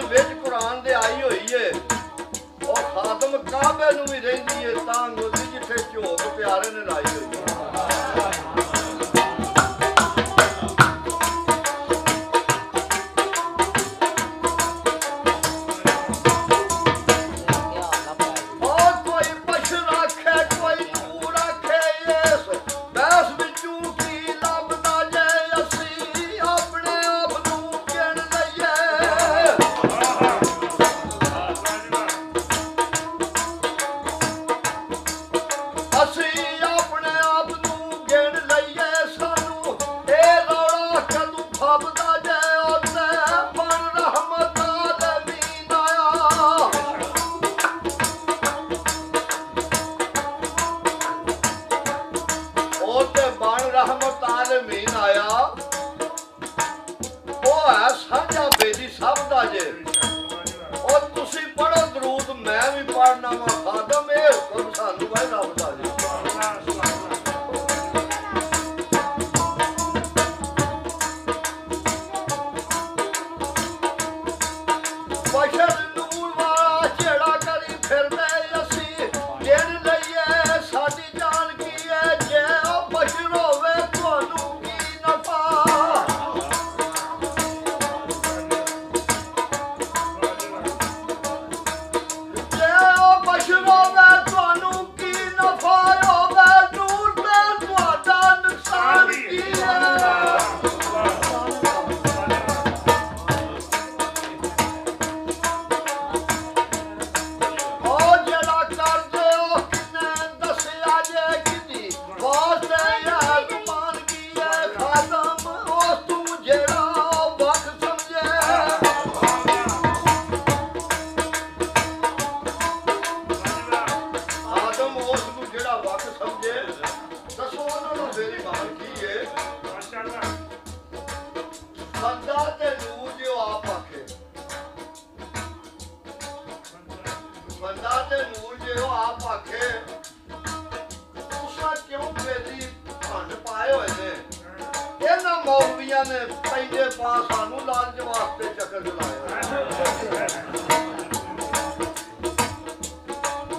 जबान विच कुरान दे आई हुई है और खादम काबे नूं भी रहिंदी है तां गोदी जिथे झोक प्यारे ने लाई हुई है।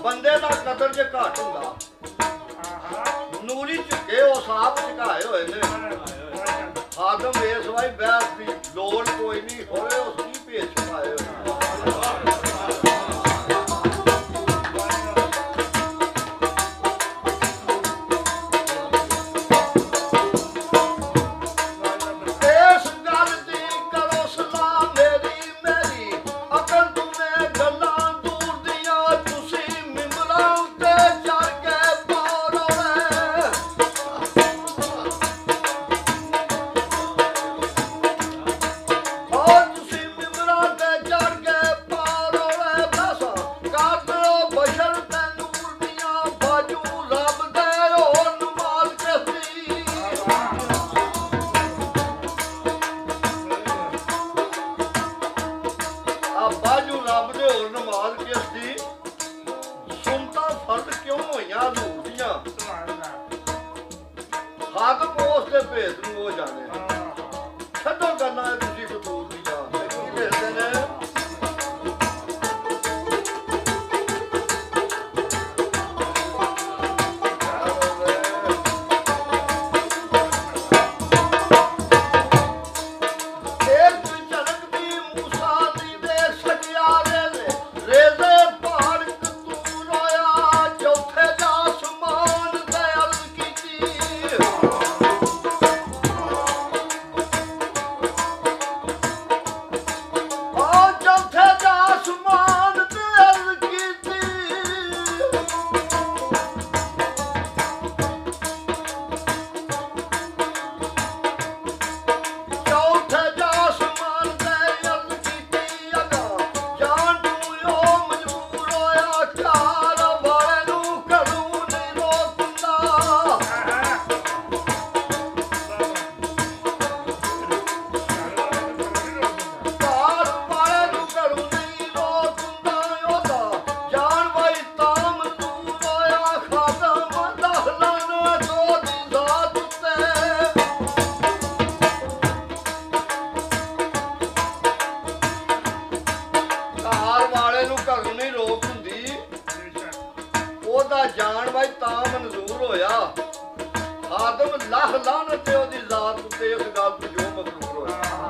बंदे का कदर जे घट हुंदा नूरी झुके उस आप झुकाए हुए ने आदम इस वाई बहस की लोड़ कोई नहीं होए उसकी भेज छुपाए हुए ਜਾਣ ਬਾਈ ਤਾਂ ਮਨਜ਼ੂਰ ਹੋਇਆ ਆਦਮ ਲੱਖ ਲਾਹਨਤ ਤੇ ਉਹਦੀ ਜ਼ਾਤ ਉੱਤੇ ਇਸ ਗੱਲ ਤੋਂ ਜੋ ਮਕਰੂਰ ਹੋਇਆ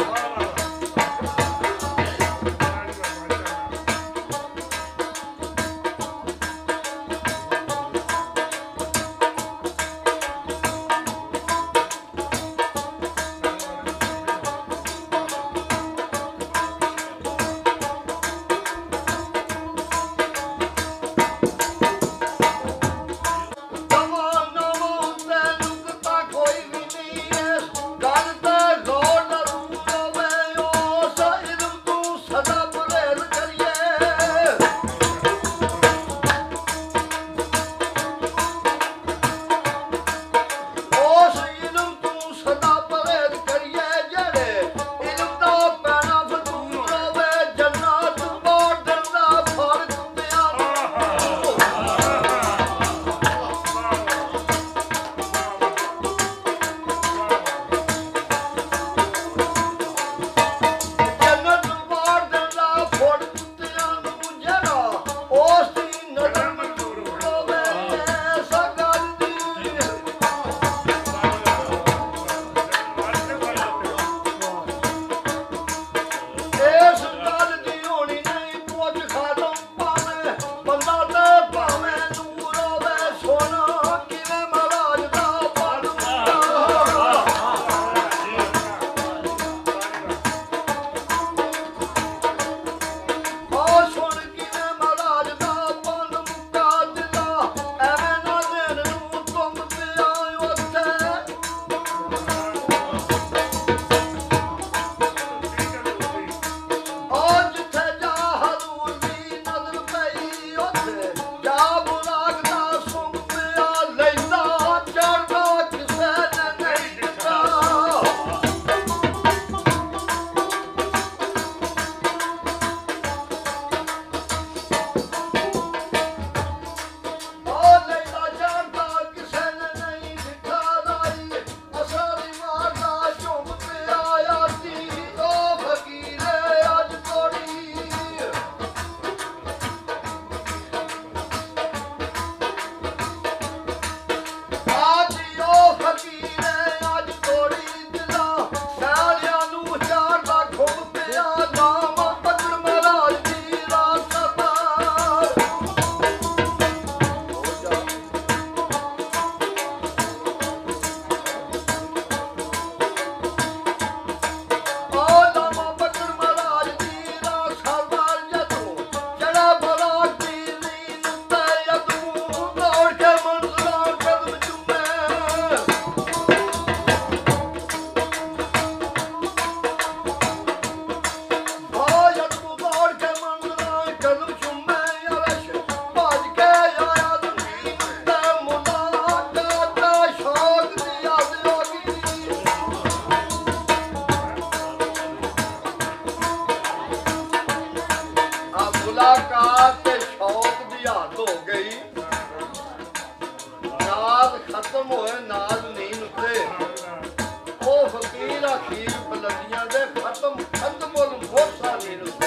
ਮੁਲਾਕਾਤ ਤੇ ਸ਼ੌਕ ਦੀ ਹੱਦ ਹੋ ਗਈ ਨਾਜ਼ ਖਤਮ ਹੋਏ ਨਾਜ਼ ਨੀਂਦ ਉੱਤੇ ਉਹ ਫਕੀਰ ਅਖੀਰ ਬਲੰਦੀਆਂ ਦੇ ਖਤਮ ਹੋਲ ਮੋਸਾ ਨੀਂਦ ਉੱਤੇ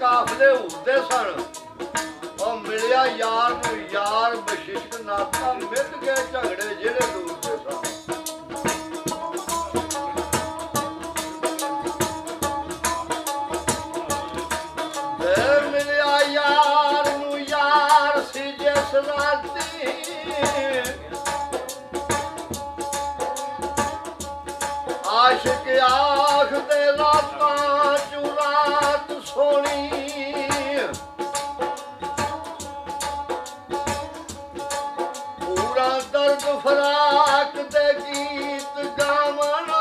ਕਾਫਲੇ ਹੁੰਦੇ ਸਨ ਉਹ ਮਿਲਿਆ ਯਾਰ ਨੂੰ ਯਾਰ ਬਸ਼ਿਸ਼ਕ ਨਾਤਾ ਮਿੱਟ ਗਏ ਝਗੜੇ ਜਿਹੜੇ ਦੂਰ ਦੇ ਸਨ ਮਿਲਿਆ ਯਾਰ ਨੂੰ ਯਾਰ ਸੀ ਜਿਸ ਰਾਤੀ ਆਸ਼ਿਕ ਆਖ ਦੇ ਰਾਤਾਂ ਚ ਰਾਤ ਸੋਹਣੀ ਪੂਰਾ ਦਰਦ ਫਰਾਕ ਦੇ ਗੀਤ ਗਾਵਣਾ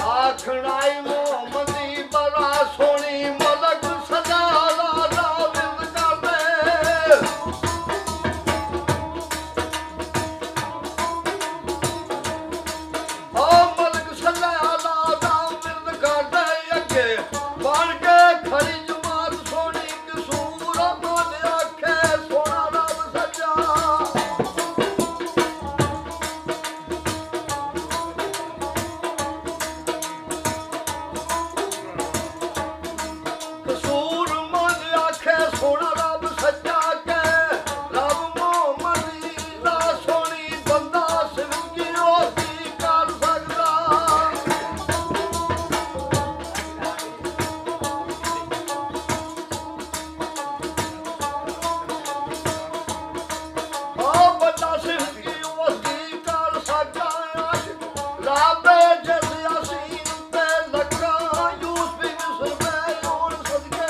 ਆਖਣਾ ਈ ਮੁਹੰਮਦੀ ਬੜਾ ਸੋਹਣੀ ਮਲਕ ਸਦਾ ਲਾ ਵਿਰਦ ਕਰਦੇ ਮਲਕ ਸਦਾ ਲਾ ਵਿਰਦ ਕਰਦੇ ਅੱਗੇ ਬਣ ਕੇ ਖੜੀ ਜਮਾਤ ਸੋਹਣੀ ਕਸੂਰ ਮਨ ਆਖੇ ਸੋਹਣਾ ਰੱਬ ਸੱਚਾ ਕਸੂਰ ਮਨ ਆਖੇ ਸੋਹਣਾ ਰੱਬ ਸੱਚਾ ਕੇ ਰੱਬ ਮੁਹੰਮਦੀ ਦਾ ਸੋਹਣੀ ਬੰਦਾ ਸਿਵਕੀ ਉਹ ਕੀ ਕਰ ਸਕਦਾ ਬੰਦਾ ਸਿਵਕੀ ਉਹ ਕੀ ਕਰ ਸਕਦਾ ਆਸ਼ਿਕ ਰੱਬ ਜਿਸ ਯਾਸੀਨ ਤੇ ਲੱਗਾ ਯੂਸਫ ਮਿਸਰ ਮੈਂ ਹੋਣ ਸਦਕੇ